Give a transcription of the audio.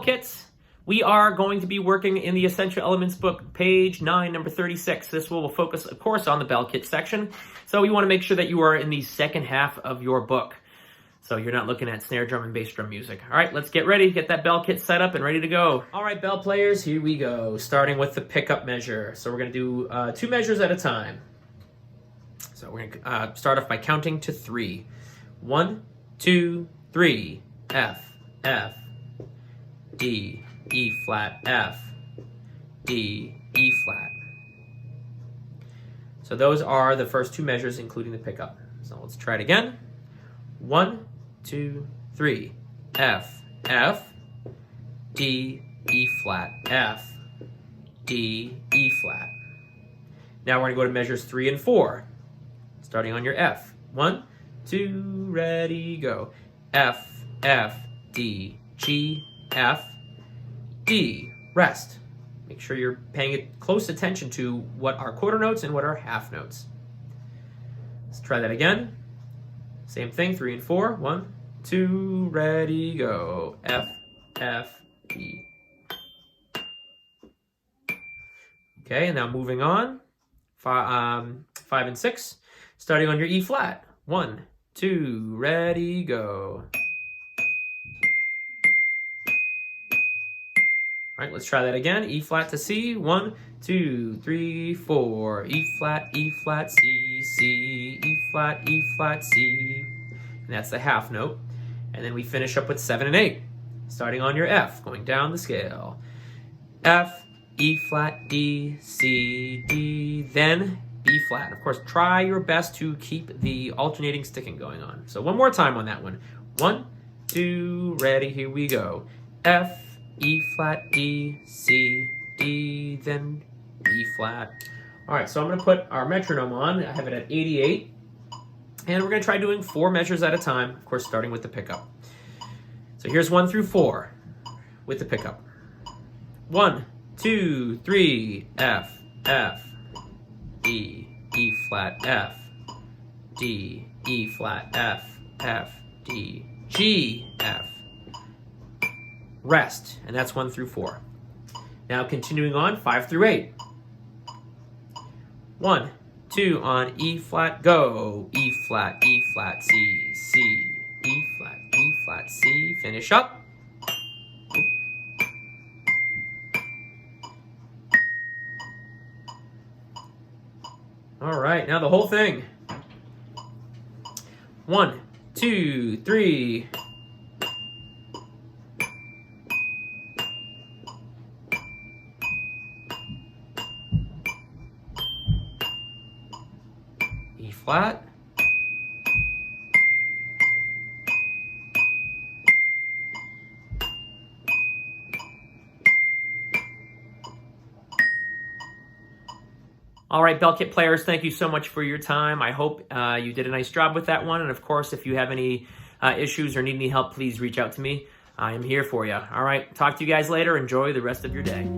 kits. We are going to be working in the Essential Elements book, page 9, number 36. This will focus, of course, on the bell kit section. So we want to make sure that you are in the second half of your book. So you're not looking at snare drum and bass drum music. All right, let's get ready. Get that bell kit set up and ready to go. All right, bell players, here we go. Starting with the pickup measure. So we're going to do 2 measures at a time. So we're going to start off by counting to 3. 1, 2, 3. F, F, D, E flat, F, D, E flat. So those are the first 2 measures, including the pickup. So let's try it again. 1, 2, 3. F, F, D, E flat, F, D, E flat. Now we're going to go to measures 3 and 4, starting on your F. 1, 2, ready, go. F, F, D, G, F, D. Rest. Make sure you're paying close attention to what are quarter notes and what are half notes. Let's try that again. Same thing, 3 and 4. 1, 2, ready, go. F, F, D. Okay, and now moving on. 5 and 6. Starting on your E flat. 1, 2, ready, go. All right, let's try that again. E flat to C. 1, 2, 3, 4. E flat, C, C. E flat, C. And that's the half note. And then we finish up with 7 and 8. Starting on your F, going down the scale. F, E flat, D, C, D, then B flat. Of course, try your best to keep the alternating sticking going on. So one more time on that one. 1, 2, ready, here we go. F, E flat, D, C, D, then B flat. All right, so I'm going to put our metronome on. I have it at 88. And we're going to try doing 4 measures at a time, of course, starting with the pickup. So here's 1 through 4 with the pickup. 1, 2, 3, F, F, D, E flat, F, D, E flat, F, F, D, G, F. Rest, and that's 1 through 4. Now continuing on, 5 through 8. 1, 2 on E flat, go. E flat, C, C, E flat, C. Finish up. All right, now the whole thing. 1, 2, 3. E flat. All right, bell kit players, thank you so much for your time. I hope you did a nice job with that one. And of course, if you have any issues or need any help, please reach out to me. I am here for you. All right, talk to you guys later. Enjoy the rest of your day.